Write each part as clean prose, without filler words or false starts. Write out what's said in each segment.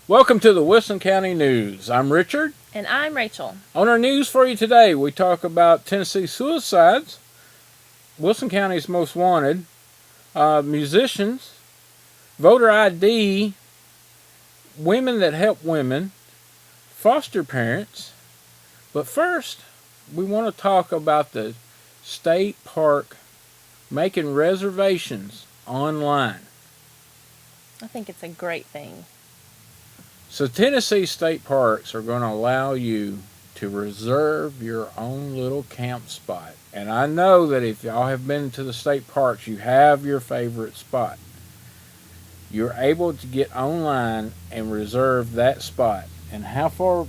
Welcome to the Wilson County News. I'm Richard. And I'm Rachel. On our news for you today, we talk about Tennessee suicides, Wilson County's most wanted, musicians, voter ID, women that help women, foster parents. But first, we want to talk about the state park making reservations online. I think it's a great thing. So Tennessee state parks are going to allow you to reserve your own little camp spot. And I know that if y'all have been to the state parks, you have your favorite spot. You're able to get online and reserve that spot. And how far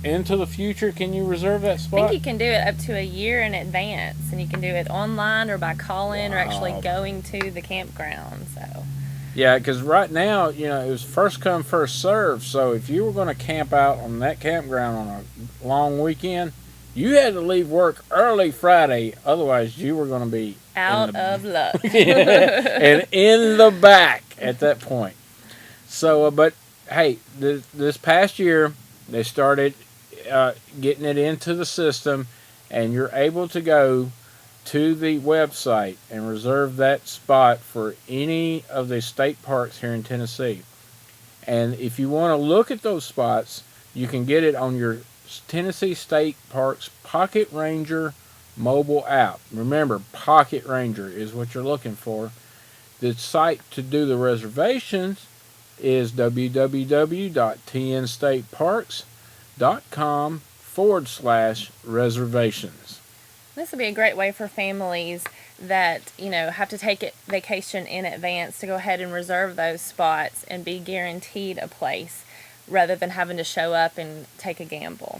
into the future can you reserve that spot? I think you can do it up to a year in advance, and you can do it online or by call-in or actually going to the campground. So. Yeah, because right now, it was first come, first serve. So if you were going to camp out on that campground on a long weekend, you had to leave work early Friday. Otherwise, you were going to be out of luck. And in the back at that point. So, but hey, this past year, they started getting it into the system, and you're able to go to the website and reserve that spot for any of the state parks here in Tennessee. And if you want to look at those spots, you can get it on your Tennessee State Parks Pocket Ranger mobile app. Remember, Pocket Ranger is what you're looking for. The site to do the reservations is www.tnstateparks.com/reservations. This would be a great way for families that, have to take a vacation in advance to go ahead and reserve those spots and be guaranteed a place rather than having to show up and take a gamble.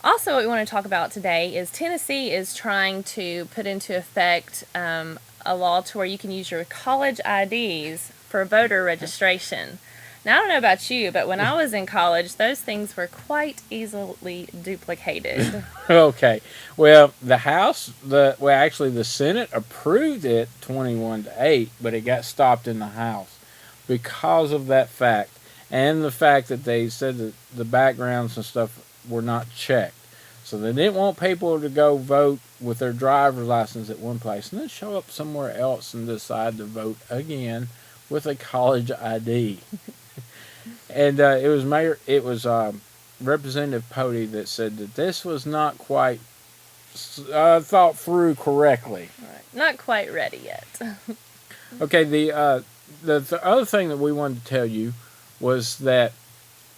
Also, what we want to talk about today is Tennessee is trying to put into effect a law to where you can use your college IDs for voter registration. Now, I don't know about you, but when I was in college, those things were quite easily duplicated. Okay. Well, the Senate approved it 21-8, but it got stopped in the House because of that fact, and the fact that they said that the backgrounds and stuff were not checked. So they didn't want people to go vote with their driver's license at one place and then show up somewhere else and decide to vote again with a college ID. And it was Representative Pody that said that this was not quite thought through correctly. Right. Not quite ready yet. Okay, the other thing that we wanted to tell you was that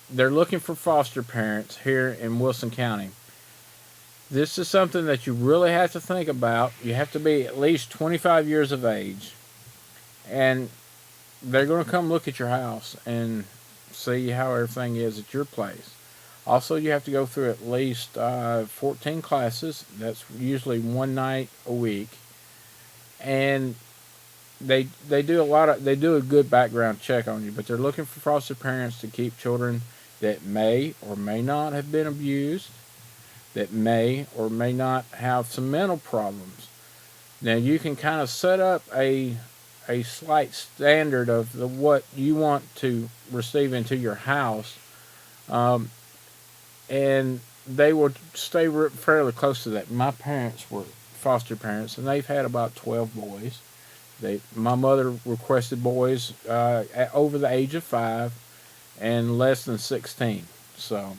they're looking for foster parents here in Wilson County. This is something that you really have to think about. You have to be at least 25 years of age, and they're going to come look at your house and see how everything is at your place. Also, you have to go through at least 14 classes. That's usually one night a week, and they do a good background check on you. But they're looking for foster parents to keep children that may or may not have been abused, that may or may not have some mental problems. Now, you can kind of set up a slight standard of what you want to receive into your house, and they will stay fairly close to that. My parents were foster parents, and they've had about 12 boys. My mother requested boys over the age of 5 and less than 16. So,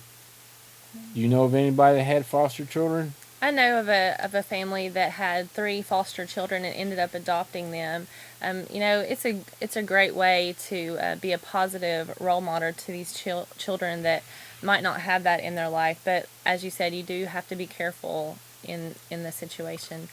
you know of anybody that had foster children? I know of a family that had 3 foster children and ended up adopting them. It's a great way to be a positive role model to these children that might not have that in their life. But as you said, you do have to be careful in the situation.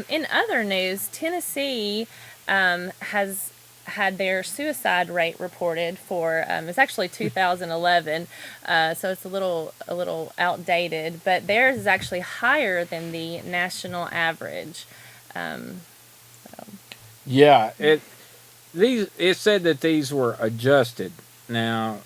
In other news, Tennessee has had their suicide rate reported for it's actually 2011, so it's a little outdated, but theirs is actually higher than the national average. Yeah, it said that these were adjusted. Now,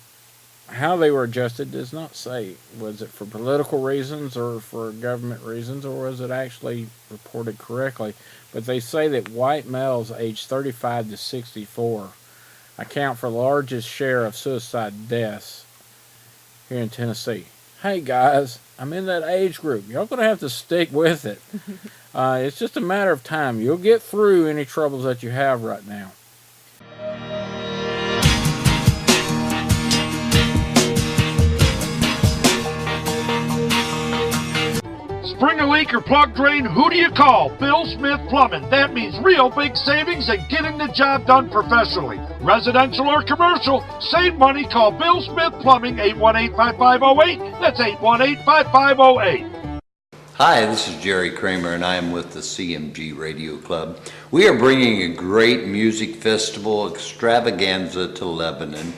how they were adjusted does not say. Was it for political reasons or for government reasons, or was it actually reported correctly? But they say that white males aged 35 to 64 account for the largest share of suicide deaths here in Tennessee. Hey guys, I'm in that age group. Y'all gonna have to stick with it. It's just a matter of time. You'll get through any troubles that you have right now. Spring a leak or plug drain, who do you call? Bill Smith Plumbing. That means real big savings and getting the job done professionally. Residential or commercial, save money. Call Bill Smith Plumbing, 818-5508. That's 818-5508. Hi, this is Jerry Kramer, and I am with the CMG Radio Club. We are bringing a great music festival extravaganza to Lebanon.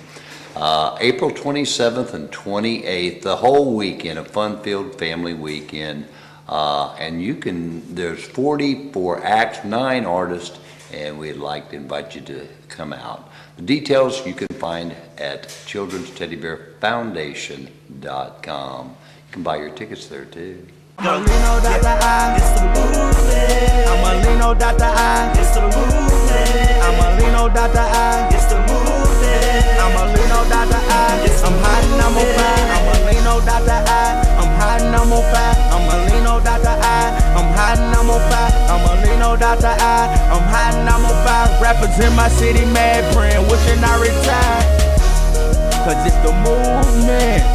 April 27th and 28th, the whole weekend, a fun-filled family weekend. And there's 44 acts, 9 artists, and we'd like to invite you to come out. The details you can find at childrensteddybearfoundation.com. You can buy your tickets there too. I'm a Lino Dr. I, it's the movement. I'm a Lino Dr. I, it's the movement. I'm a Lino Dr. I, it's the movement. I'm a Lino Dr. I, I'm hot and I'm on fire. I'm a Lino Dr. I, I'm hot and I'm on fire. I'm a Lino Dr. I, I'm hot and I'm on fire. I'm a Lino Dr. I, I'm hot and I'm on fire. Rappers in my city, mad brand, wishing I retired. Cause it's the movement.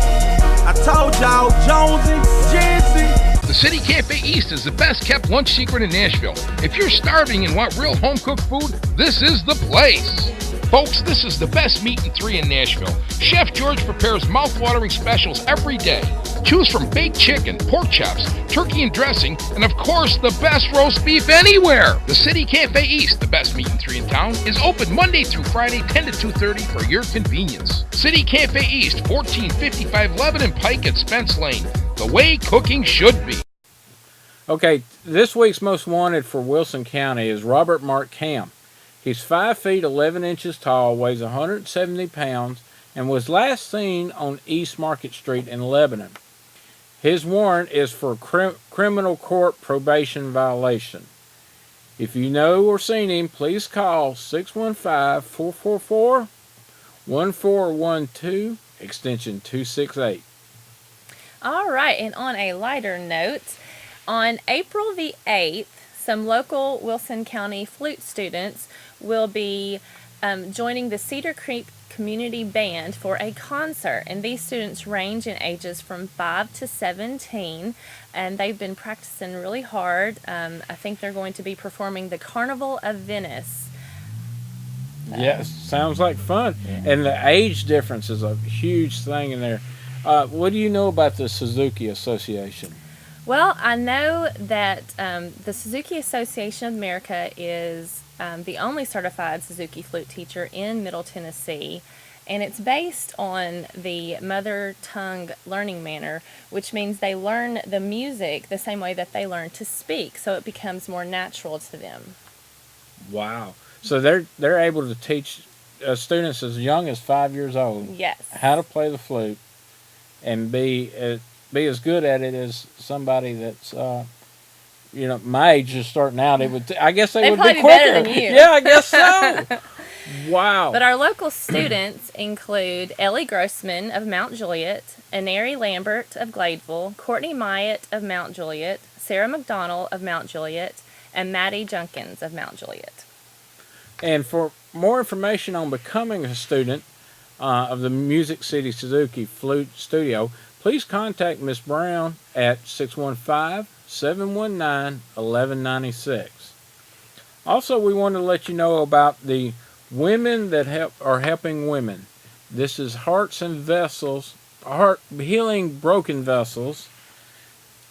I told y'all, Jonesy, Jersey. The City Cafe East is the best kept lunch secret in Nashville. If you're starving and want real home cooked food, this is the place. Folks, this is the best meat and 3 in Nashville. Chef George prepares mouth-watering specials every day. Choose from baked chicken, pork chops, turkey and dressing, and of course, the best roast beef anywhere. The City Cafe East, the best meat and 3 in town, is open Monday through Friday, 10 to 2:30 for your convenience. City Cafe East, 1455 Lebanon Pike at Spence Lane. The way cooking should be. Okay, this week's most wanted for Wilson County is Robert Mark Camp. He's 5 feet 11 inches tall, weighs 170 pounds, and was last seen on East Market Street in Lebanon. His warrant is for criminal court probation violation. If you know or seen him, please call 615-444-1412, extension 268. All right, and on a lighter note, on April the 8th, some local Wilson County flute students will be joining the Cedar Creek Community Band for a concert, and these students range in ages from 5 to 17, and they've been practicing really hard. I think they're going to be performing the Carnival of Venice. Yes, sounds like fun. Yeah. And the age difference is a huge thing in there. What do you know about the Suzuki Association? Well, I know that the Suzuki Association of America is the only certified Suzuki flute teacher in Middle Tennessee, and it's based on the mother tongue learning manner, which means they learn the music the same way that they learn to speak, so it becomes more natural to them. Wow. So they're able to teach students as young as 5 years old how to play the flute and be as good at it as somebody that's my age just starting out. I guess they would be quicker. Better than you. Yeah, I guess so. Wow. But our local students include Ellie Grossman of Mount Juliet, Aneri Lambert of Gladeville, Courtney Myatt of Mount Juliet, Sarah McDonald of Mount Juliet, and Maddie Junkins of Mount Juliet. And for more information on becoming a student of the Music City Suzuki Flute Studio, please contact Ms. Brown at 615-719-1196. Also, we want to let you know about the Women That are Helping Women. This is Hearts and Vessels, Healing Broken Vessels.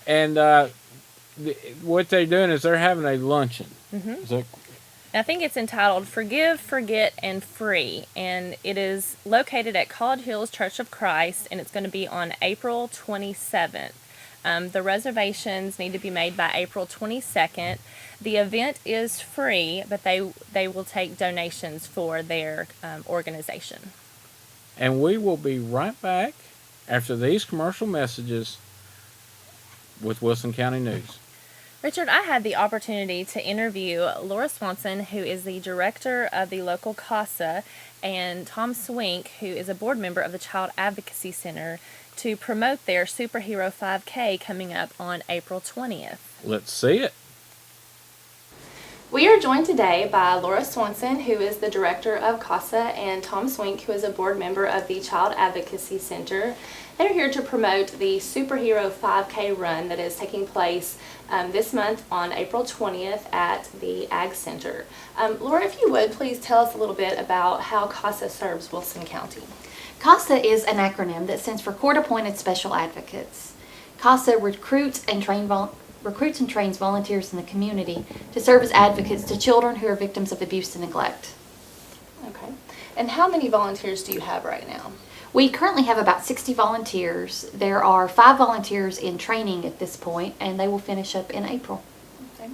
And what they're doing is they're having a luncheon. Mm-hmm. I think it's entitled Forgive, Forget, and Free, and it is located at College Hills Church of Christ, and it's going to be on April 27th. The reservations need to be made by April 22nd. The event is free, but they will take donations for their organization. And we will be right back after these commercial messages with Wilson County News. Richard, I had the opportunity to interview Laura Swanson, who is the director of the local CASA, and Tom Swink, who is a board member of the Child Advocacy Center, to promote their Superhero 5K coming up on April 20th. Let's see it. We are joined today by Laura Swanson, who is the director of CASA, and Tom Swink, who is a board member of the Child Advocacy Center. They're here to promote the Superhero 5K run that is taking place this month on April 20th at the Ag Center. Laura, if you would, please tell us a little bit about how CASA serves Wilson County. CASA is an acronym that stands for Court Appointed Special Advocates. CASA recruits and trains volunteers in the community to serve as advocates to children who are victims of abuse and neglect. Okay. And how many volunteers do you have right now? We currently have about 60 volunteers. There are 5 volunteers in training at this point, and they will finish up in April. Okay.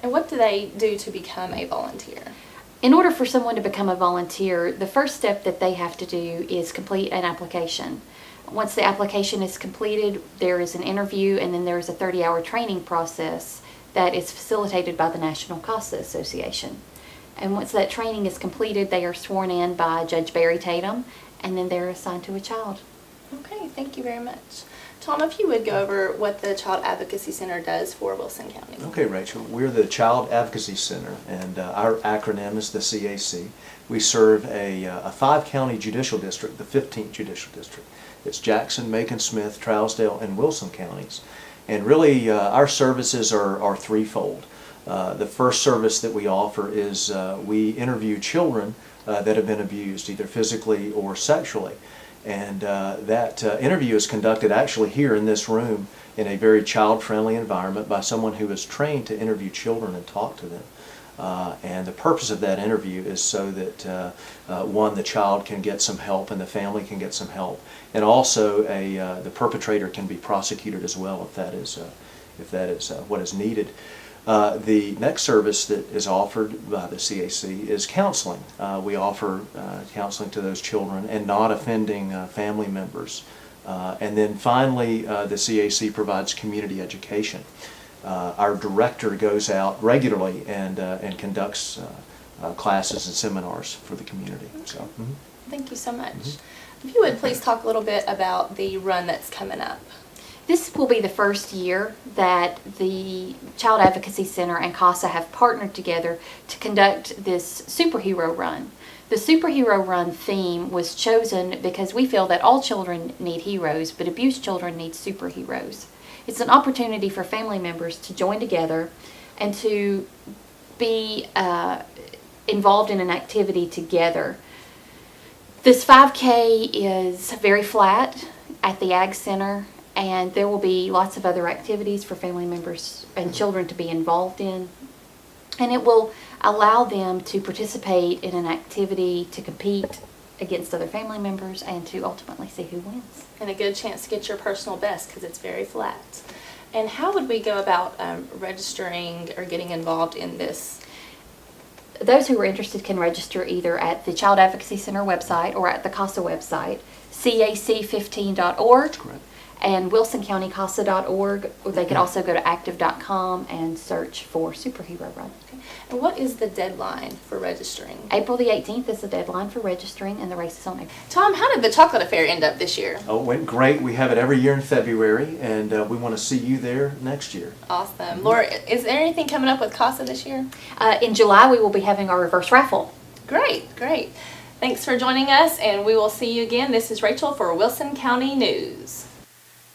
And what do they do to become a volunteer? In order for someone to become a volunteer, the first step that they have to do is complete an application. Once the application is completed, there is an interview, and then there is a 30-hour training process that is facilitated by the National CASA Association. And once that training is completed, they are sworn in by Judge Barry Tatum, and then they're assigned to a child. Okay, thank you very much. Tom, if you would go over what the Child Advocacy Center does for Wilson County. Okay, Rachel. We're the Child Advocacy Center, and our acronym is the CAC. We serve a 5-county judicial district, the 15th judicial district. It's Jackson, Macon, Smith, Trousdale, and Wilson counties. And really, our services are threefold. The first service that we offer is we interview children that have been abused, either physically or sexually. And that interview is conducted actually here in this room in a very child-friendly environment by someone who is trained to interview children and talk to them. And the purpose of that interview is so that one, the child can get some help and the family can get some help, and also the perpetrator can be prosecuted as well if that is what is needed. The next service that is offered by the CAC is counseling. We offer counseling to those children and not offending family members. And then finally, the CAC provides community education. Our director goes out regularly and conducts classes and seminars for the community. So, Thank you so much. If you would please talk a little bit about the run that's coming up. This will be the first year that the Child Advocacy Center and CASA have partnered together to conduct this superhero run. The superhero run theme was chosen because we feel that all children need heroes, but abused children need superheroes. It's an opportunity for family members to join together and to be involved in an activity together. This 5K is very flat at the Ag Center, and there will be lots of other activities for family members and children to be involved in. And it will allow them to participate in an activity to compete against other family members and to ultimately see who wins. And a good chance to get your personal best because it's very flat. And how would we go about registering or getting involved in this? Those who are interested can register either at the Child Advocacy Center website or at the CASA website, cac15.org. correct. And wilsoncountykasa.org, or they could also go to active.com and search for Superhero Run. Okay. And what is the deadline for registering? April the 18th is the deadline for registering, and the race is on April. Tom, how did the chocolate affair end up this year? Oh, it went great. We have it every year in February, and we want to see you there next year. Awesome. Laura, is there anything coming up with CASA this year? In July, we will be having our reverse raffle. Great, great. Thanks for joining us, and we will see you again. This is Rachel for Wilson County News.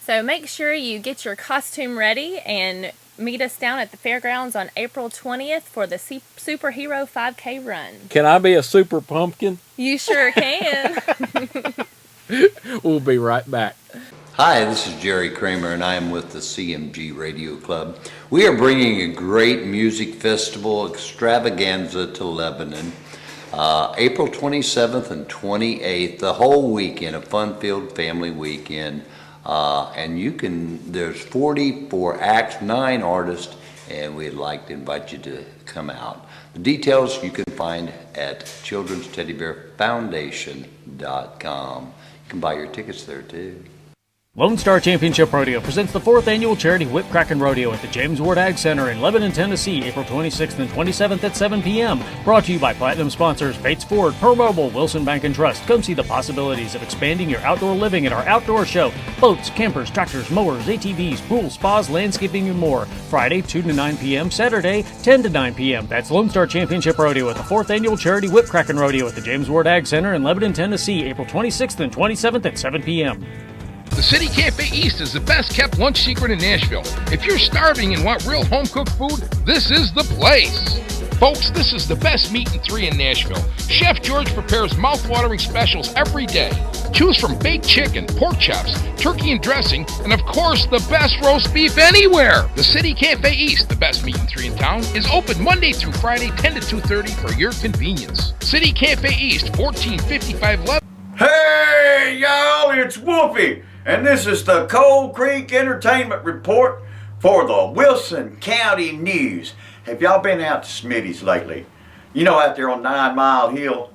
So make sure you get your costume ready and meet us down at the fairgrounds on April 20th for the Superhero 5K run. Can I be a super pumpkin? You sure can. We'll be right back. Hi, this is Jerry Kramer, and I am with the CMG Radio Club. We are bringing a great music festival extravaganza to Lebanon. April 27th and 28th, the whole weekend, a fun-filled family weekend. And there's 44 acts, 9 artists, and we'd like to invite you to come out. The details you can find at childrensteddybearfoundation.com. You can buy your tickets there too. Lone Star Championship Rodeo presents the 4th annual charity Whip Crackin' Rodeo at the James Ward Ag Center in Lebanon, Tennessee, April 26th and 27th at 7 p.m. Brought to you by Platinum sponsors Bates Ford, Pearl Mobile, Wilson Bank and Trust. Come see the possibilities of expanding your outdoor living at our outdoor show. Boats, campers, tractors, mowers, ATVs, pools, spas, landscaping, and more. Friday, 2 to 9 p.m. Saturday, 10 to 9 p.m. That's Lone Star Championship Rodeo at the 4th annual charity Whip Crackin' Rodeo at the James Ward Ag Center in Lebanon, Tennessee, April 26th and 27th at 7 p.m. The City Cafe East is the best kept lunch secret in Nashville. If you're starving and want real home cooked food, this is the place. Folks, this is the best meat and three in Nashville. Chef George prepares mouth-watering specials every day. Choose from baked chicken, pork chops, turkey and dressing, and of course, the best roast beef anywhere. The City Cafe East, the best meat and three in town, is open Monday through Friday, 10 to 2:30 for your convenience. City Cafe East, 1455 Lebanon. Hey, y'all, it's Wolfie. And this is the Cold Creek Entertainment Report for the Wilson County News. Have y'all been out to Smitty's lately? You know, out there on 9 Mile Hill?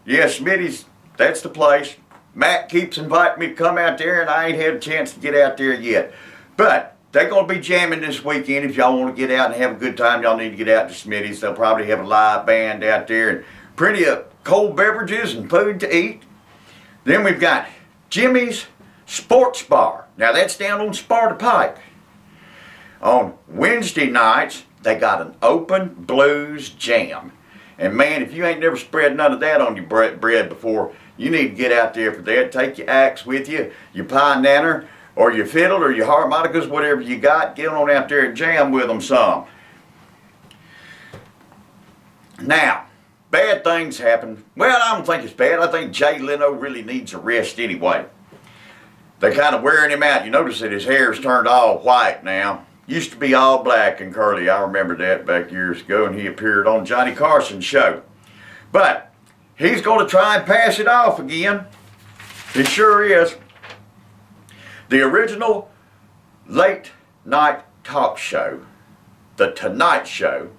Yeah, Smitty's, that's the place. Matt keeps inviting me to come out there, and I ain't had a chance to get out there yet. But they're going to be jamming this weekend. If y'all want to get out and have a good time, y'all need to get out to Smitty's. They'll probably have a live band out there and plenty of cold beverages and food to eat. Then we've got Jimmy's Sports Bar. Now that's down on Sparta Pike. On Wednesday nights, they got an open blues jam. And man, if you ain't never spread none of that on your bread before, you need to get out there for that. Take your axe with you, your pine nanner, or your fiddle, or your harmonicas, whatever you got. Get on out there and jam with them some. Now, bad things happen. Well, I don't think it's bad. I think Jay Leno really needs a rest anyway. They're kind of wearing him out. You notice that his hair's turned all white now. Used to be all black and curly. I remember that back years ago, and he appeared on Johnny Carson's show. But he's going to try and pass it off again. He sure is. The original late night talk show, The Tonight Show,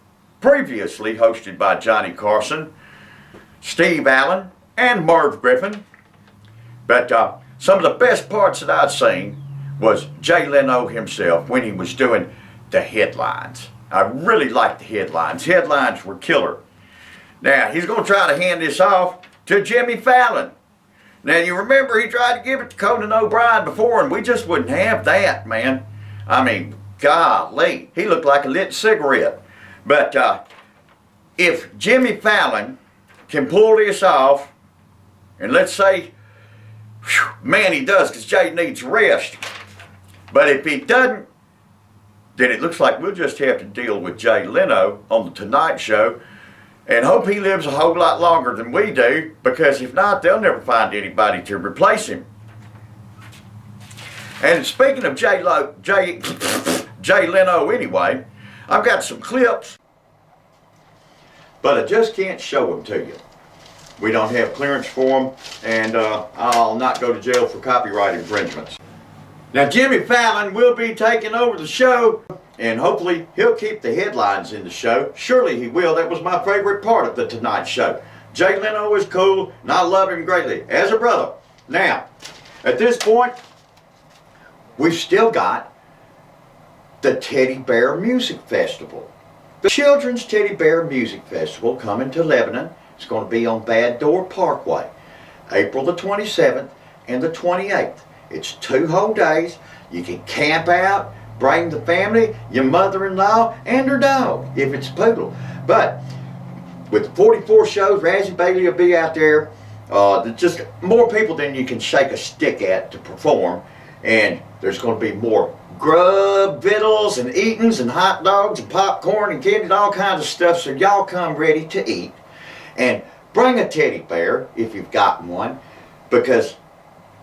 previously hosted by Johnny Carson, Steve Allen, and Merv Griffin. But some of the best parts that I'd seen was Jay Leno himself when he was doing the headlines. I really liked the headlines. Headlines were killer. Now, he's going to try to hand this off to Jimmy Fallon. Now, you remember he tried to give it to Conan O'Brien before, and we just wouldn't have that, man. I mean, golly, he looked like a lit cigarette. But if Jimmy Fallon can pull this off, and let's say, whew, man, he does, because Jay needs rest. But if he doesn't, then it looks like we'll just have to deal with Jay Leno on The Tonight Show and hope he lives a whole lot longer than we do, because if not, they'll never find anybody to replace him. And speaking of Jay Leno anyway, I've got some clips, but I just can't show them to you. We don't have clearance for them, and I'll not go to jail for copyright infringements. Now, Jimmy Fallon will be taking over the show, and hopefully he'll keep the headlines in the show. Surely he will. That was my favorite part of The Tonight Show. Jay Leno is cool, and I love him greatly as a brother. Now, at this point, we've still got the Teddy Bear Music Festival. The Children's Teddy Bear Music Festival coming to Lebanon. It's going to be on Bad Door Parkway, April the 27th and the 28th. It's 2 whole days. You can camp out, bring the family, your mother-in-law, and her dog, if it's a poodle. But with 44 shows, Razzie Bailey will be out there. Just more people than you can shake a stick at to perform. And there's going to be more grub, victuals, and eatings, and hot dogs, and popcorn, and candy, and all kinds of stuff. So y'all come ready to eat. And bring a teddy bear, if you've got one, because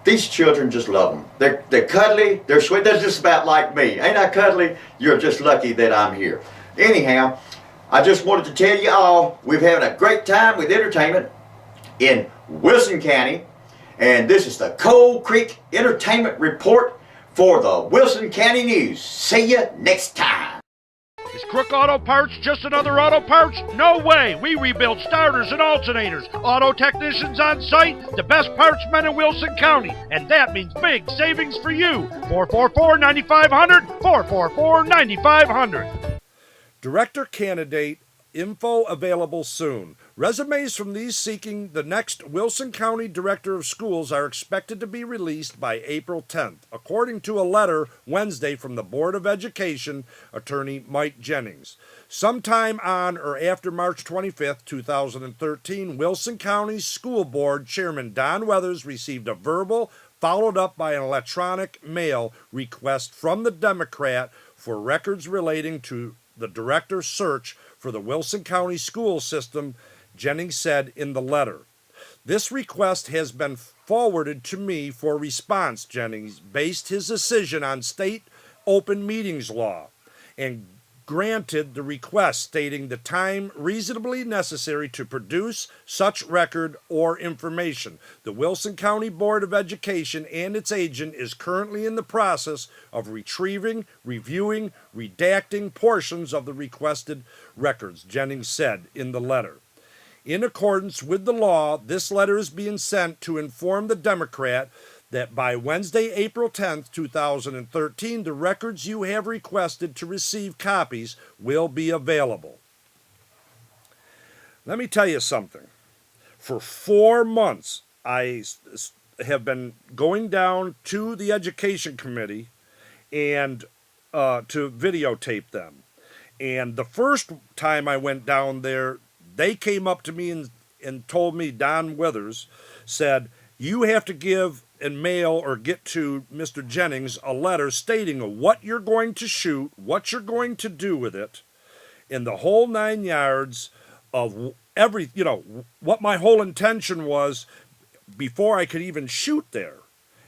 these children just love them. They're cuddly, they're sweet. They're just about like me. Ain't I cuddly? You're just lucky that I'm here. Anyhow, I just wanted to tell you all, we're having a great time with entertainment in Wilson County. And this is the Cold Creek Entertainment Report for the Wilson County News. See you next time. Is Crook Auto Parts just another auto parts? No way! We rebuild starters and alternators. Auto technicians on site, the best parts men in Wilson County. And that means big savings for you. 444-9500, 444-9500. Director candidate info available soon. Resumes from these seeking the next Wilson County Director of Schools are expected to be released by April 10th, according to a letter Wednesday from the Board of Education attorney Mike Jennings. Sometime on or after March 25th, 2013, Wilson County School Board Chairman Don Weathers received a verbal, followed up by an electronic mail request from the Democrat for records relating to the director's search for the Wilson County school system, Jennings said in the letter. This request has been forwarded to me for response. Jennings based his decision on state open meetings law and granted the request, stating the time reasonably necessary to produce such record or information. The Wilson County Board of Education and its agent is currently in the process of retrieving, reviewing, redacting portions of the requested records, Jennings said in the letter. In accordance with the law, this letter is being sent to inform the Democrat that by Wednesday, April 10th, 2013, the records you have requested to receive copies will be available. Let me tell you something. For 4 months, I have been going down to the Education Committee and to videotape them. And the first time I went down there, they came up to me and told me, Don Withers said, you have to give and mail or get to Mr. Jennings a letter stating what you're going to shoot, what you're going to do with it, in the whole 9 yards of what my whole intention was before I could even shoot there.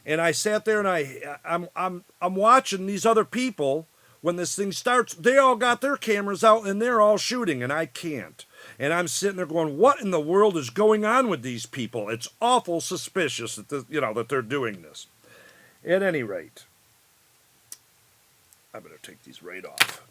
And I sat there and I'm watching these other people when this thing starts. They all got their cameras out and they're all shooting, and I can't. And I'm sitting there going, what in the world is going on with these people? It's awful suspicious that that they're doing this. At any rate, I'm going to take these right off.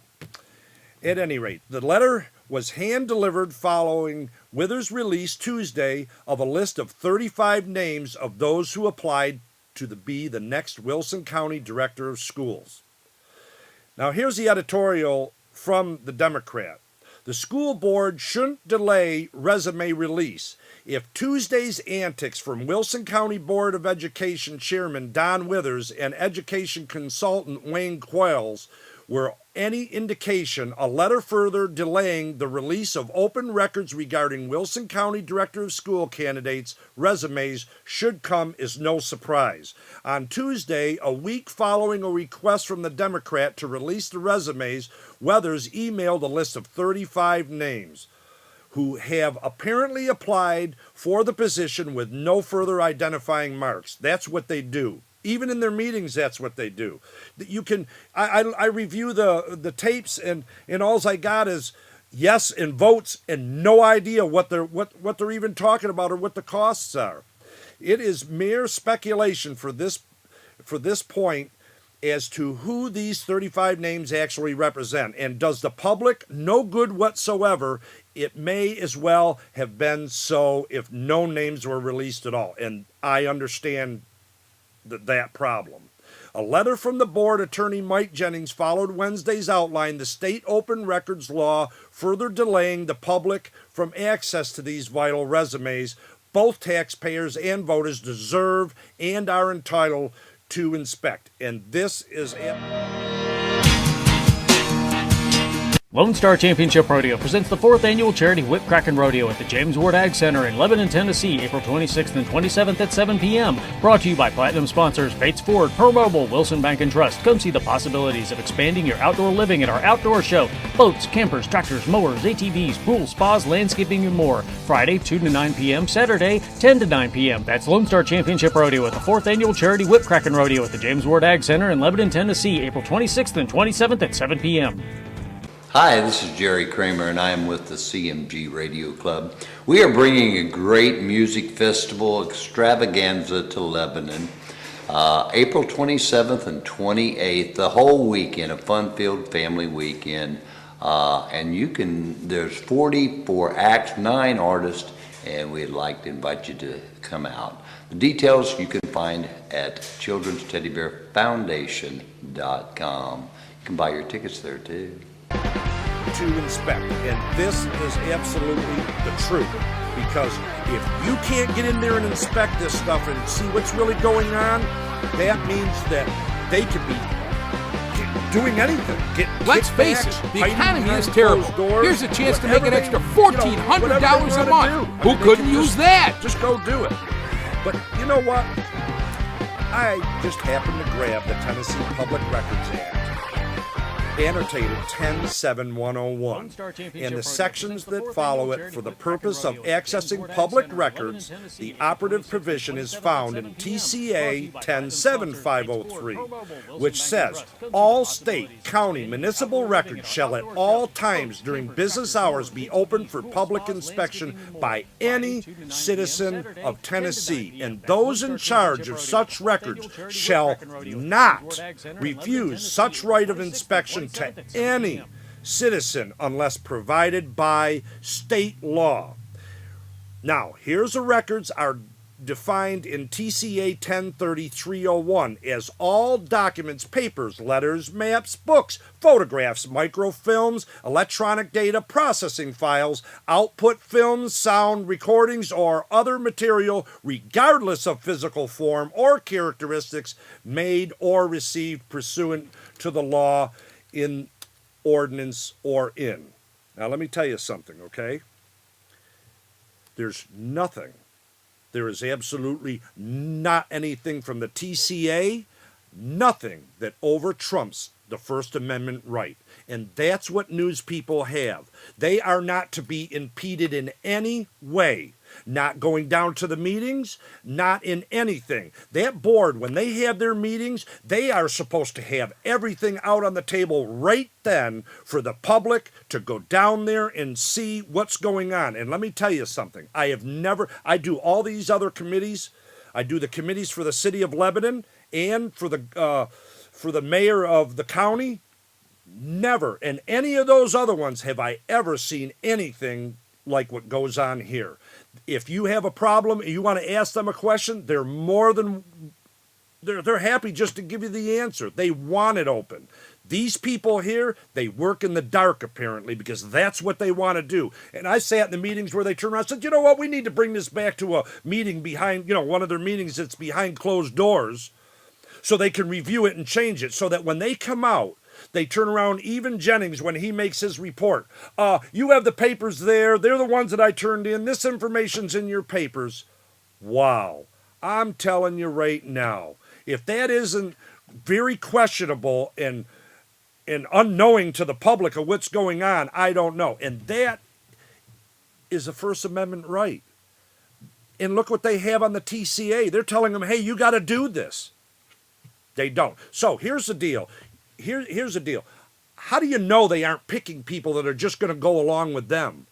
At any rate, the letter was hand-delivered following Withers' release Tuesday of a list of 35 names of those who applied to be the next Wilson County Director of Schools. Now, here's the editorial from the Democrat. The school board shouldn't delay resume release. If Tuesday's antics from Wilson County Board of Education Chairman Don Withers and education consultant Wayne Quells were any indication, a letter further delaying the release of open records regarding Wilson County Director of School candidates' resumes should come is no surprise. On Tuesday, a week following a request from the Democrat to release the resumes, Weathers emailed a list of 35 names who have apparently applied for the position with no further identifying marks. That's what they do. Even in their meetings, that's what they do. You can, I review the tapes, and all I got is yes and votes, and no idea what they're even talking about or what the costs are. It is mere speculation for this point as to who these 35 names actually represent, and does the public no good whatsoever. It may as well have been so if no names were released at all, and I understand that problem. A letter from the board attorney Mike Jennings followed Wednesday's outline, the state open records law further delaying the public from access to these vital resumes both taxpayers and voters deserve and are entitled to inspect. And this is it. Lone Star Championship Rodeo presents the 4th annual charity Whip Crackin' Rodeo at the James Ward Ag Center in Lebanon, Tennessee, April 26th and 27th at 7 p.m. Brought to you by Platinum sponsors Bates Ford, Per Mobile, Wilson Bank & Trust. Come see the possibilities of expanding your outdoor living at our outdoor show. Boats, campers, tractors, mowers, ATVs, pools, spas, landscaping, and more. Friday, 2 to 9 p.m. Saturday, 10 to 9 p.m. That's Lone Star Championship Rodeo at the 4th annual charity Whip Crackin' Rodeo at the James Ward Ag Center in Lebanon, Tennessee, April 26th and 27th at 7 p.m. Hi, this is Jerry Kramer, and I am with the CMG Radio Club. We are bringing a great music festival extravaganza to Lebanon. April 27th and 28th, the whole weekend, a fun-filled family weekend. And there's 44 acts, 9 artists, and we'd like to invite you to come out. The details you can find at childrensteddybearfoundation.com. You can buy your tickets there too. To inspect, and this is absolutely the truth, because if you can't get in there and inspect this stuff and see what's really going on, that means that they could be doing anything. Let's face it, the economy is terrible. Here's a chance to make an extra $1,400 a month. Who couldn't use that? Just go do it. But you know what? I just happened to grab the Tennessee Public Records Act, annotated 107101, and the sections that follow it for the purpose of accessing public records. The operative provision is found in TCA 107503, which says all state, county, municipal records shall at all times during business hours be open for public inspection by any citizen of Tennessee, and those in charge of such records shall not refuse such right of inspection to any citizen unless provided by state law. Now, here's the records are defined in TCA 103301 as all documents, papers, letters, maps, books, photographs, microfilms, electronic data processing files, output films, sound recordings, or other material, regardless of physical form or characteristics, made or received pursuant to the law, in ordinance, or in. Now let me tell you something, okay? There's nothing. There is absolutely not anything from the TCA, nothing that over trumps the First Amendment right. And that's what news people have. They are not to be impeded in any way. Not going down to the meetings, not in anything. That board, when they have their meetings, they are supposed to have everything out on the table right then for the public to go down there and see what's going on. And let me tell you something. I do all these other committees. I do the committees for the city of Lebanon and for the mayor of the county. Never in any of those other ones have I ever seen anything like what goes on here. If you have a problem and you want to ask them a question, they're happy just to give you the answer. They want it open. These people here, they work in the dark apparently because that's what they want to do. And I sat in the meetings where they turned around and said, you know what, we need to bring this back to a meeting behind, one of their meetings that's behind closed doors so they can review it and change it so that when they come out, they turn around, even Jennings, when he makes his report. You have the papers there. They're the ones that I turned in. This information's in your papers. Wow. I'm telling you right now, if that isn't very questionable and unknowing to the public of what's going on, I don't know. And that is a First Amendment right. And look what they have on the TCA. They're telling them, hey, you got to do this. They don't. So here's the deal. Here's the deal. How do you know they aren't picking people that are just going to go along with them?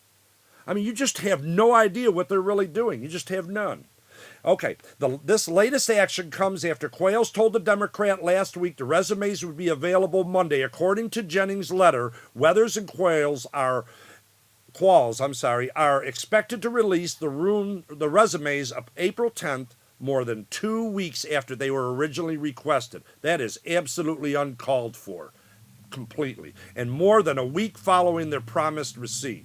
I mean, you just have no idea what they're really doing. You just have none. Okay, this latest action comes after Quayles told the Democrat last week the resumes would be available Monday. According to Jennings' letter, Weathers and Quayles are expected to release the resumes of April 10th, more than 2 weeks after they were originally requested. That is absolutely uncalled for, completely, and more than a week following their promised receipt.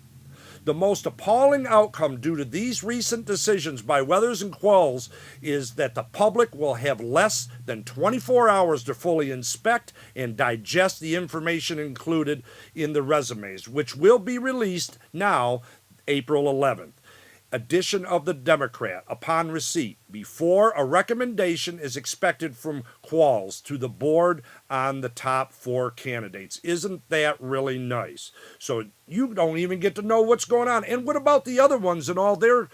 The most appalling outcome due to these recent decisions by Weathers and Quayles is that the public will have less than 24 hours to fully inspect and digest the information included in the resumes, which will be released now, April 11th. Edition of the Democrat upon receipt before a recommendation is expected from Quayles to the board on the top 4 candidates. Isn't that really nice? So you don't even get to know what's going on. And what about the other ones and all their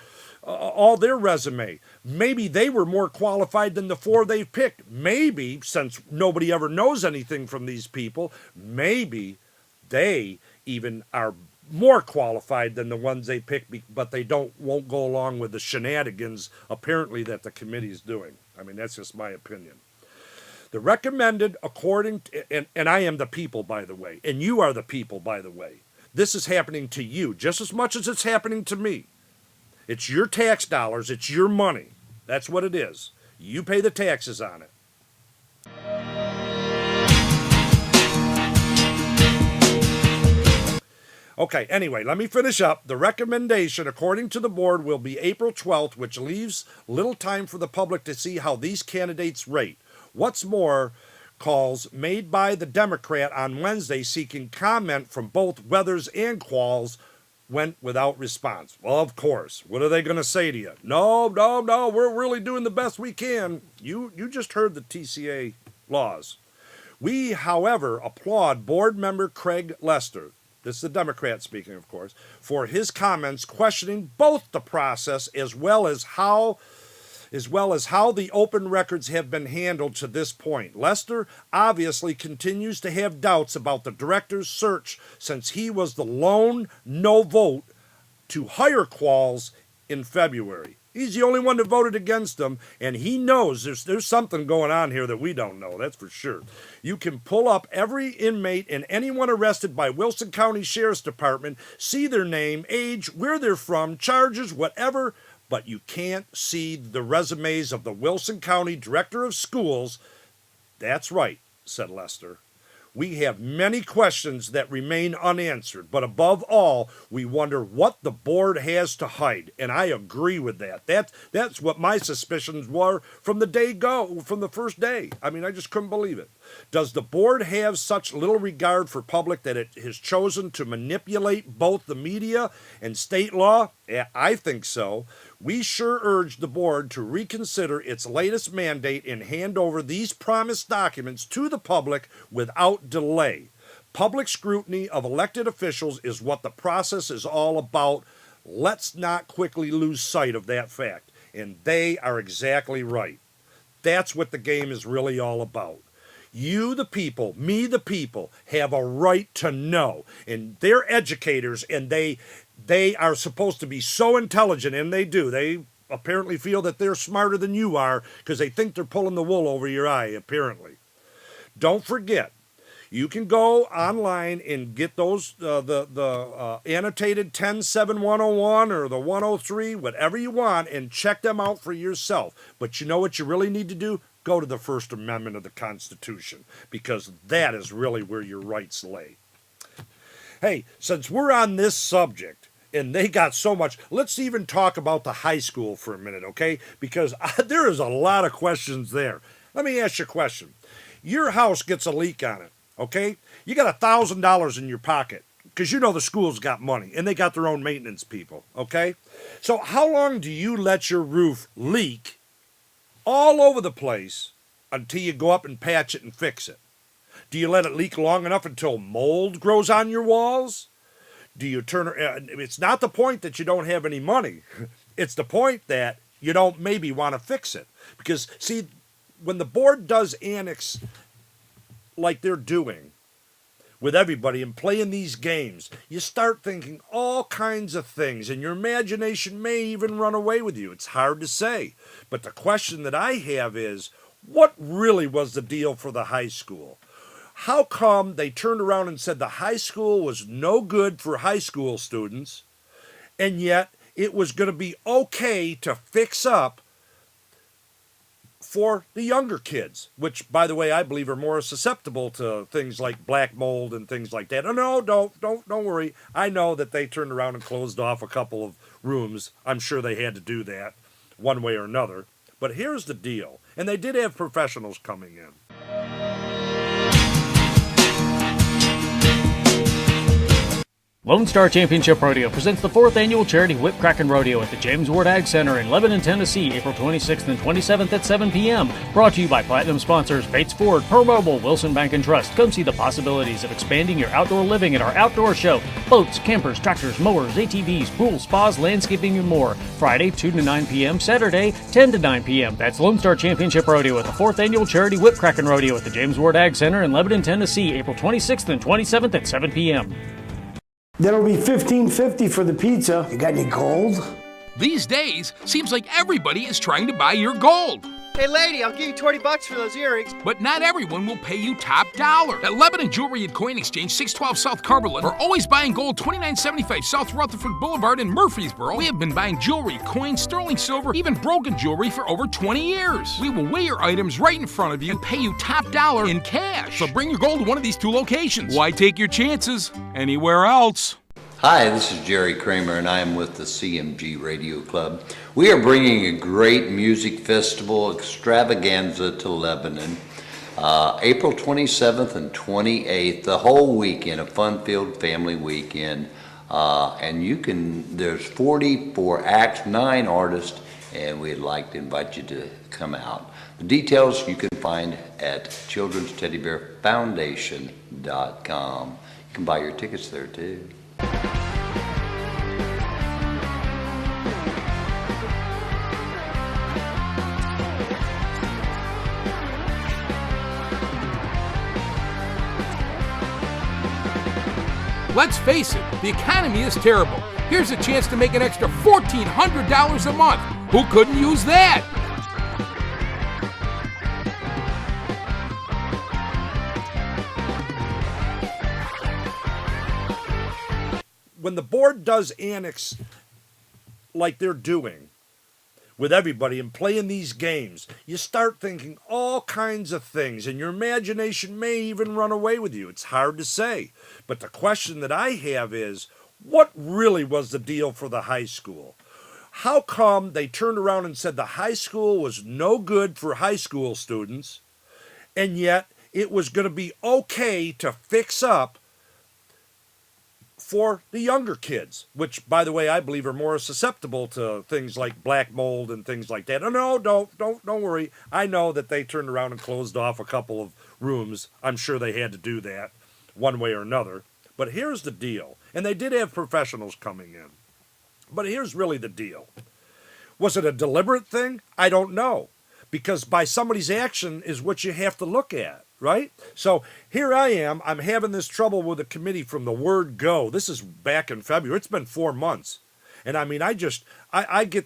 resume? Maybe they were more qualified than the 4 they've picked. Maybe, since nobody ever knows anything from these people, maybe they even are more qualified than the ones they pick, but they won't go along with the shenanigans apparently that the committee's doing. I mean, that's just my opinion. The recommended, according to, and I am the people, by the way, and you are the people, by the way. This is happening to you just as much as it's happening to me. It's your tax dollars. It's your money. That's what it is. You pay the taxes on it. Okay, anyway, let me finish up. The recommendation, according to the board, will be April 12th, which leaves little time for the public to see how these candidates rate. What's more, calls made by the Democrat on Wednesday seeking comment from both Weathers and Qualls went without response. Well, of course. What are they going to say to you? No, we're really doing the best we can. You just heard the TCA laws. We, however, applaud board member Craig Lester, this is the Democrat speaking, of course, for his comments questioning both the process as well as how the open records have been handled to this point. Lester obviously continues to have doubts about the director's search since he was the lone no vote to hire Qualls in February. He's the only one that voted against him, and he knows there's something going on here that we don't know, that's for sure. You can pull up every inmate and anyone arrested by Wilson County Sheriff's Department, see their name, age, where they're from, charges, whatever, but you can't see the resumes of the Wilson County Director of Schools. That's right, said Lester. We have many questions that remain unanswered, but above all, we wonder what the board has to hide, and I agree with that. That's what my suspicions were from the first day. I mean, I just couldn't believe it. Does the board have such little regard for public that it has chosen to manipulate both the media and state law? Yeah, I think so. We sure urge the board to reconsider its latest mandate and hand over these promised documents to the public without delay. Public scrutiny of elected officials is what the process is all about. Let's not quickly lose sight of that fact. And they are exactly right. That's what the game is really all about. You, the people, me, the people, have a right to know. And they're educators, and they are supposed to be so intelligent, and they do. They apparently feel that they're smarter than you are because they think they're pulling the wool over your eye, apparently. Don't forget, you can go online and get those, the annotated 10-7-101 or the 103, whatever you want, and check them out for yourself. But you know what you really need to do? Go to the First Amendment of the Constitution, because that is really where your rights lay. Hey, since we're on this subject, and they got so much, let's even talk about the high school for a minute, okay? Because there is a lot of questions there. Let me ask you a question. Your house gets a leak on it, okay? You got $1,000 in your pocket, because you know the school's got money, and they got their own maintenance people, okay? So how long do you let your roof leak all over the place until you go up and patch it and fix it? Do you let it leak long enough until mold grows on your walls? Do you it's not the point that you don't have any money. It's the point that you don't maybe want to fix it. Because, see, when the board does annex like they're doing with everybody and playing these games, you start thinking all kinds of things, and your imagination may even run away with you. It's hard to say. But the question that I have is, what really was the deal for the high school? How come they turned around and said the high school was no good for high school students, and yet it was going to be okay to fix up for the younger kids, which, by the way, I believe are more susceptible to things like black mold and things like that. Oh, no, don't worry. I know that they turned around and closed off a couple of rooms. I'm sure they had to do that one way or another. But here's the deal, and they did have professionals coming in. Lone Star Championship Rodeo presents the 4th annual charity Whip Crackin' Rodeo at the James Ward Ag Center in Lebanon, Tennessee, April 26th and 27th at 7 p.m. Brought to you by Platinum sponsors Bates Ford, Per Mobile, Wilson Bank & Trust. Come see the possibilities of expanding your outdoor living at our outdoor show. Boats, campers, tractors, mowers, ATVs, pools, spas, landscaping, and more. Friday, 2 to 9 p.m. Saturday, 10 to 9 p.m. That's Lone Star Championship Rodeo at the 4th annual charity Whip Crackin' Rodeo at the James Ward Ag Center in Lebanon, Tennessee, April 26th and 27th at 7 p.m. That'll be $15.50 for the pizza. You got any gold? These days, seems like everybody is trying to buy your gold. Hey lady, I'll give you $20 for those earrings. But not everyone will pay you top dollar. At Lebanon Jewelry and Coin Exchange, 612 South Cumberland, or always buying gold, 2975 South Rutherford Boulevard in Murfreesboro, we have been buying jewelry, coins, sterling silver, even broken jewelry for over 20 years. We will weigh your items right in front of you and pay you top dollar in cash. So bring your gold to one of these two locations. Why take your chances anywhere else? Hi, this is Jerry Kramer, and I am with the CMG Radio Club. We are bringing a great music festival extravaganza to Lebanon, April 27th and 28th, the whole weekend, a fun-filled family weekend. And there's 44 acts, 9 artists, and we'd like to invite you to come out. The details you can find at childrensteddybearfoundation.com. You can buy your tickets there too. Let's face it, the economy is terrible. Here's a chance to make an extra $1,400 a month. Who couldn't use that? When the board does annex like they're doing with everybody and playing these games, you start thinking all kinds of things, and your imagination may even run away with you. It's hard to say. But the question that I have is, what really was the deal for the high school? How come they turned around and said the high school was no good for high school students, and yet it was going to be okay to fix up for the younger kids, which, by the way, I believe are more susceptible to things like black mold and things like that. Oh, no, don't worry. I know that they turned around and closed off a couple of rooms. I'm sure they had to do that one way or another. But here's the deal. And they did have professionals coming in. But here's really the deal. Was it a deliberate thing? I don't know. Because by somebody's action is what you have to look at. Right? So here I am. I'm having this trouble with a committee from the word go. This is back in February. It's been 4 months. And I mean, I got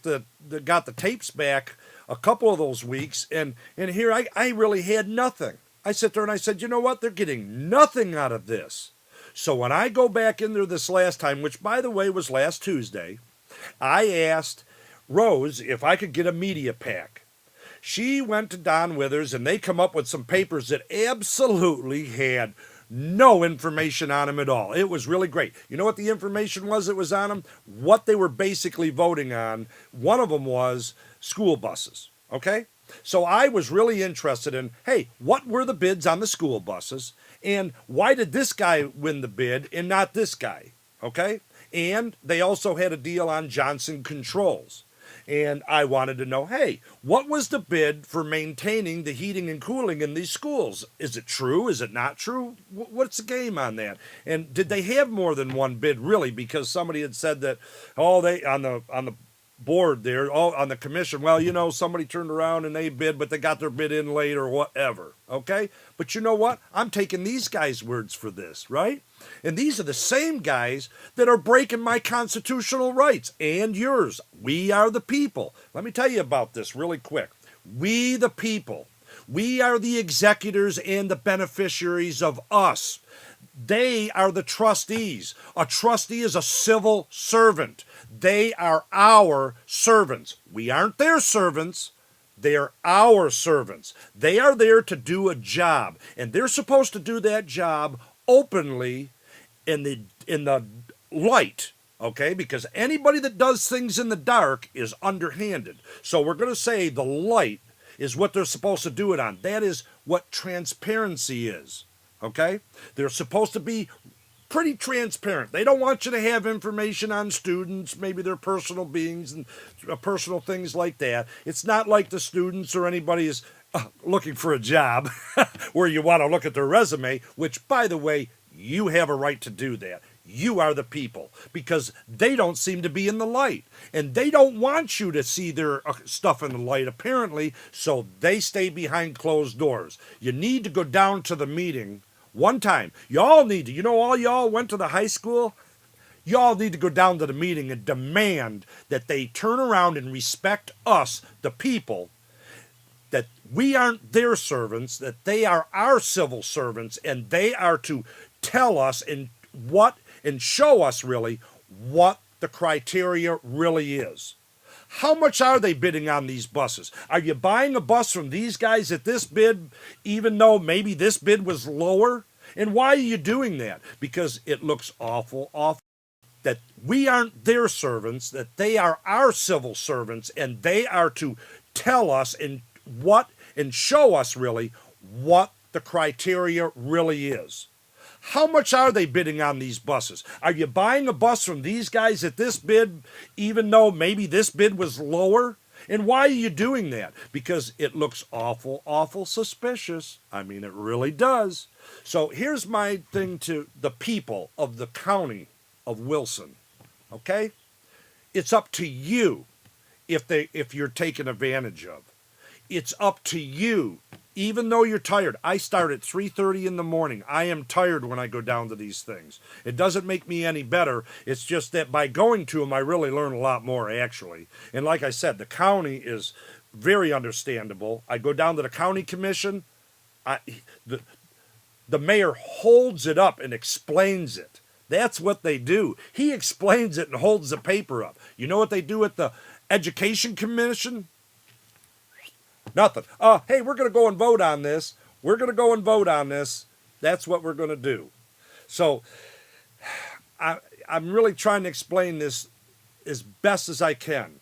the tapes back a couple of those weeks. And here I really had nothing. I sit there and I said, you know what? They're getting nothing out of this. So when I go back in there this last time, which by the way was last Tuesday, I asked Rose if I could get a media pack. She went to Don Withers, and they come up with some papers that absolutely had no information on them at all. It was really great. You know what the information was that was on them? What they were basically voting on. One of them was school buses, okay? So I was really interested in, hey, what were the bids on the school buses? And why did this guy win the bid and not this guy, okay? And they also had a deal on Johnson Controls. And I wanted to know, hey, what was the bid for maintaining the heating and cooling in these schools? Is it true? Is it not true? What's the game on that? And did they have more than one bid, really? Because somebody had said that, they on the board there, on the commission, well, you know, somebody turned around and they bid, but they got their bid in late or whatever, okay? But you know what? I'm taking these guys' words for this, right? And these are the same guys that are breaking my constitutional rights and yours. We are the people. Let me tell you about this really quick. We the people. We are the executors and the beneficiaries of us. They are the trustees. A trustee is a civil servant. They are our servants. We aren't their servants. They are our servants. They are there to do a job, and they're supposed to do that job openly in the light, okay? Because anybody that does things in the dark is underhanded. So we're going to say the light is what they're supposed to do it on. That is what transparency is, okay? They're supposed to be pretty transparent. They don't want you to have information on students, maybe their personal beings and personal things like that. It's not like the students or anybody is looking for a job where you want to look at their resume, which, by the way, you have a right to do that. You are the people, because they don't seem to be in the light, and they don't want you to see their stuff in the light, apparently, so they stay behind closed doors. You need to go down to the meeting one time. Y'all need to, all y'all went to the high school, y'all need to go down to the meeting and demand that they turn around and respect us, the people, that we aren't their servants, that they are our civil servants, and they are to tell us and show us really what the criteria really is. How much are they bidding on these buses? Are you buying a bus from these guys at this bid, even though maybe this bid was lower? And why are you doing that? Because it looks awful that we aren't their servants, that they are our civil servants, and they are to tell us and show us really what the criteria really is. How much are they bidding on these buses? Are you buying a bus from these guys at this bid, even though maybe this bid was lower? And why are you doing that? Because it looks awful suspicious. I mean, it really does. So here's my thing to the people of the county of Wilson, okay? It's up to you if you're taken advantage of. It's up to you, even though you're tired. I start at 3:30 in the morning. I am tired when I go down to these things. It doesn't make me any better. It's just that by going to them, I really learn a lot more, actually. And like I said, the county is very understandable. I go down to the county commission. The mayor holds it up and explains it. That's what they do. He explains it and holds the paper up. You know what they do at the education commission? Nothing. Hey, we're going to go and vote on this. We're going to go and vote on this. That's what we're going to do. So I'm really trying to explain this as best as I can.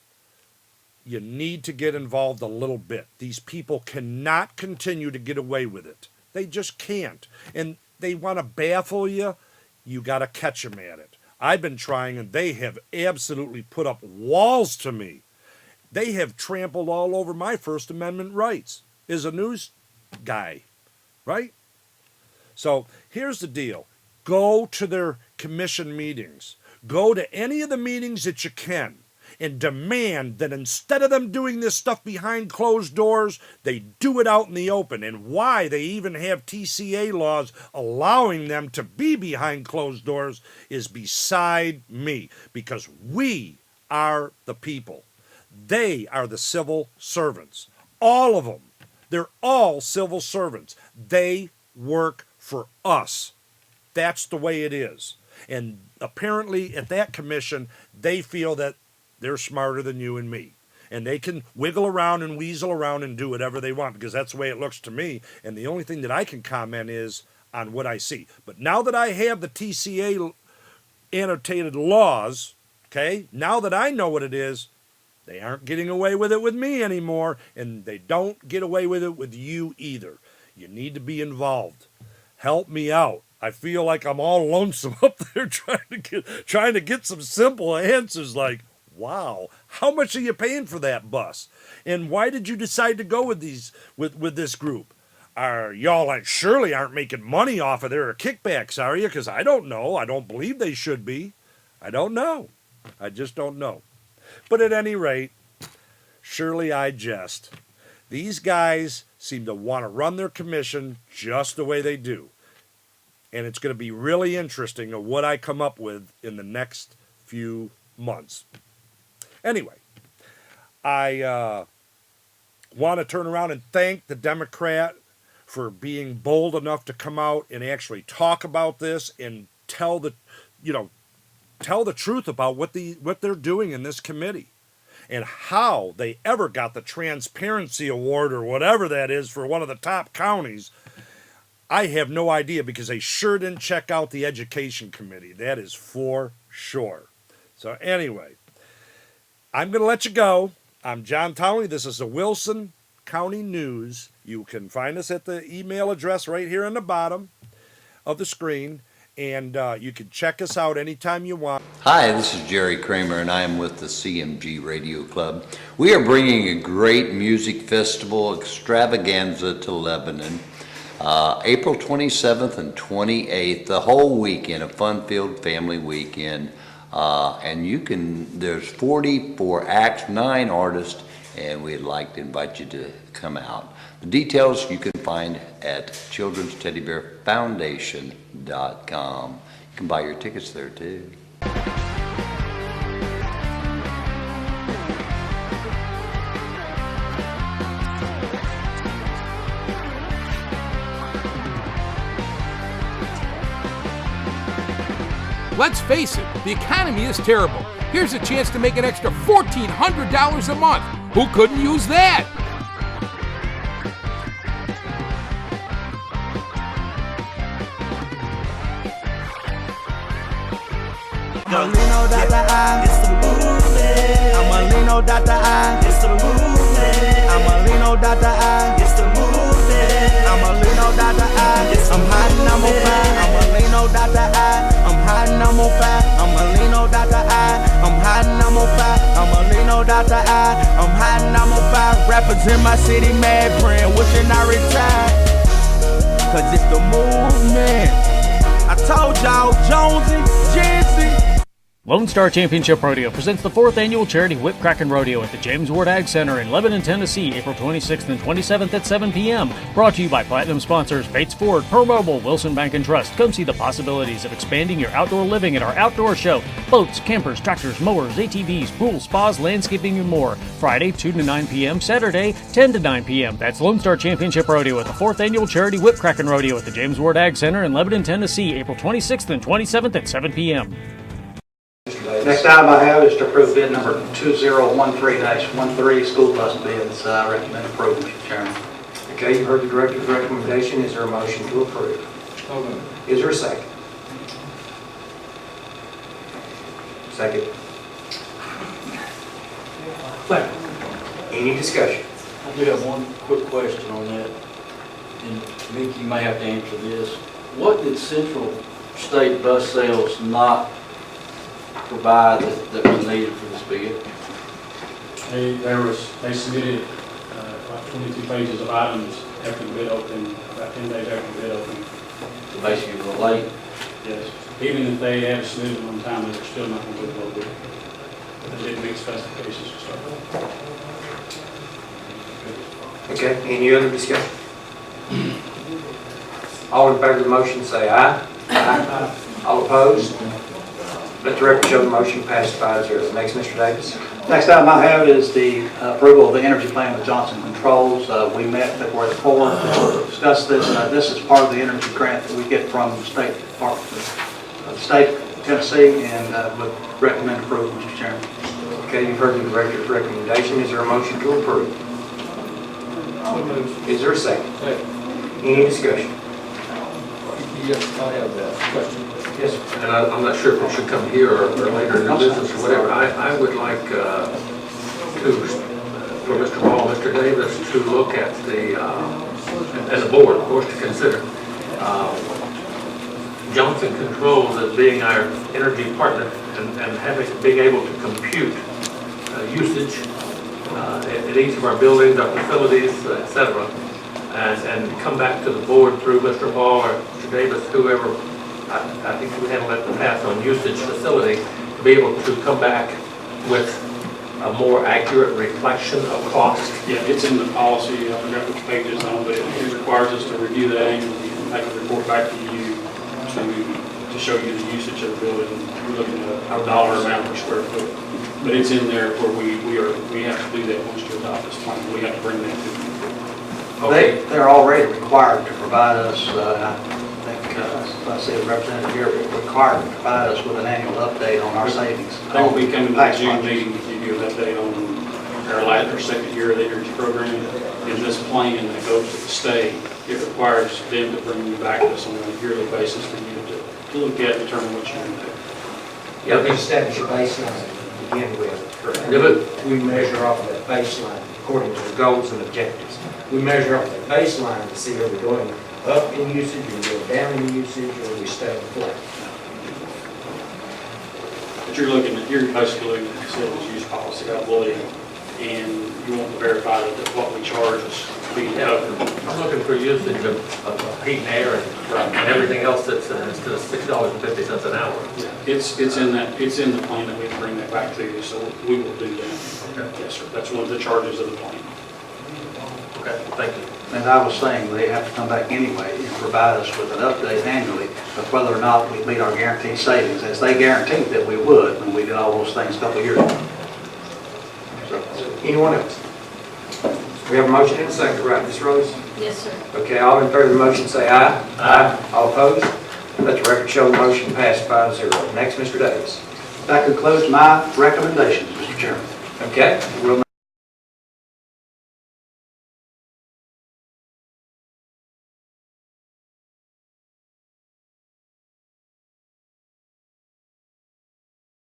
You need to get involved a little bit. These people cannot continue to get away with it. They just can't. And they want to baffle you. You got to catch them at it. I've been trying, and they have absolutely put up walls to me. They have trampled all over my First Amendment rights as a news guy, right? So here's the deal. Go to their commission meetings. Go to any of the meetings that you can and demand that instead of them doing this stuff behind closed doors, they do it out in the open. And why they even have TCA laws allowing them to be behind closed doors is beside me, because we are the people. They are the civil servants. All of them. They're all civil servants. They work for us. That's the way it is. And apparently at that commission, they feel that they're smarter than you and me. And they can wiggle around and weasel around and do whatever they want, because that's the way it looks to me. And the only thing that I can comment is on what I see. But now that I have the TCA annotated laws, okay, now that I know what it is, they aren't getting away with it with me anymore, and they don't get away with it with you either. You need to be involved. Help me out. I feel like I'm all lonesome up there trying to get some simple answers like, wow, how much are you paying for that bus? And why did you decide to go with this group? Are y'all surely aren't making money off of their kickbacks, are you? Because I don't know. I don't believe they should be. I don't know. I just don't know. But at any rate, surely I jest. These guys seem to want to run their commission just the way they do. And it's going to be really interesting of what I come up with in the next few months. Anyway, I want to turn around and thank the Democrat for being bold enough to come out and actually talk about this and tell the truth about what they're doing in this committee and how they ever got the Transparency Award or whatever that is for one of the top counties. I have no idea, because they sure didn't check out the Education Committee. That is for sure. So anyway, I'm going to let you go. I'm John Townley. This is the Wilson County News. You can find us at the email address right here on the bottom of the screen. And you can check us out anytime you want. Hi, this is Jerry Kramer, and I am with the CMG Radio Club. We are bringing a great music festival extravaganza to Lebanon, April 27th and 28th, the whole weekend, a fun-filled family weekend. And there's 44 acts, 9 artists, and we'd like to invite you to come out. The details you can find at childrensteddybearfoundation.com. You can buy your tickets there too. Let's face it, the economy is terrible. Here's a chance to make an extra $1,400 a month. Who couldn't use that? I'ma lean on Dr. I, it's the movement. I'ma lean on Dr. I, it's the movement. I'ma lean on Dr. I, it's the movement. I'ma lean on Dr. I, I'm hiding, I'm on fire. I'ma lean on Dr. I, I'm hiding, I'm on fire. I'ma lean on Dr. I, I'm hiding, I'm on fire. I'ma lean on Dr. I, I'm hiding, I'm on fire. Rappers in my city mad, praying, wishing I retired. Cause it's the movement. I told y'all, Jonesy, Jersey. Lone Star Championship Rodeo presents the 4th annual charity Whip Crackin' Rodeo at the James Ward Ag Center in Lebanon, Tennessee, April 26th and 27th at 7 p.m. Brought to you by Platinum sponsors Bates Ford, Per Mobile, Wilson Bank & Trust. Come see the possibilities of expanding your outdoor living at our outdoor show. Boats, campers, tractors, mowers, ATVs, pools, spas, landscaping, and more. Friday, 2 to 9 p.m. Saturday, 10 to 9 p.m. That's Lone Star Championship Rodeo at the 4th annual charity Whip Crackin' Rodeo at the James Ward Ag Center in Lebanon, Tennessee, April 26th and 27th at 7 p.m. Next item I have is to approve bid number 2013-13 school bus bids. I recommend approval, Mr. Chairman. Okay, you heard the director's recommendation. Is there a motion to approve? Is there a second? Second. Any discussion? I do have one quick question on that, and Mickey, you may have to answer this. What did Central State Bus Sales not provide that was needed for this bid? They submitted like 22 pages of items after the bid opening, about 10 days after the bid opening. So basically, it was late. Yes. Even if they had submitted them on time, they were still not going to go low bid. They didn't meet specifications to start with. Okay, any other discussion? All in favor of the motion say aye. Aye. All opposed? Let the record show the motion passed 5-0. Next, Mr. Davis. Next item I have is the approval of the energy plan with Johnson Controls. We met February the 4th to discuss this. This is part of the energy grant that we get from the State Department of the State of Tennessee, and would recommend approval, Mr. Chairman. Okay, you've heard the director's recommendation. Is there a motion to approve? Is there a second? Any discussion? Yes, I have a question. Yes, sir. And I'm not sure if it should come here or later in the business or whatever. I would like for Mr. Ball, Mr. Davis to look at the, and the board, of course, to consider Johnson Controls as being our energy partner and being able to compute usage at each of our buildings, our facilities, etc. And come back to the board through Mr. Ball or Mr. Davis, whoever. I think we handled it in the past on usage facility, to be able to come back with a more accurate reflection of cost. Yeah, it's in the policy. I forgot which page it's on, but it requires us to review that annually and make a report back to you to show you the usage of the building. We're looking at a dollar amount per square foot, but it's in there where we have to do that once you adopt this plan. We have to bring that to you. Okay. They're already required to provide us. I see a representative here required to provide us with an annual update on our savings. They will be coming to the June meeting to give you an update on our second year of the energy program. In this plan that goes to the state, it requires them to bring you back to us on a yearly basis for you to look at and determine what you want to do. Yeah, we establish a baseline to begin with. Yeah, but we measure off of that baseline according to the goals and objectives. We measure off that baseline to see are we going up in usage, or go down in usage, or we stay flat. But you're basically looking at the facilities use policy, I believe, and you want to verify that what we charge is being covered. I'm looking for usage of heat and air and everything else that's instead of $6.50 an hour. It's in the plan that we can bring that back to you, so we will do that. Okay. Yes, sir. That's one of the charges of the plan. Okay, thank you. And I was saying they have to come back anyway and provide us with an update annually of whether or not we meet our guaranteed savings, as they guaranteed that we would when we did all those things a couple of years ago. So, anyone else? We have a motion and a second, right, Ms. Rose? Yes, sir. Okay, all in favor of the motion say aye. Aye. All opposed? Let the record show the motion passed 5-0. Next, Mr. Davis. That concludes my recommendations, Mr. Chairman. Okay, we'll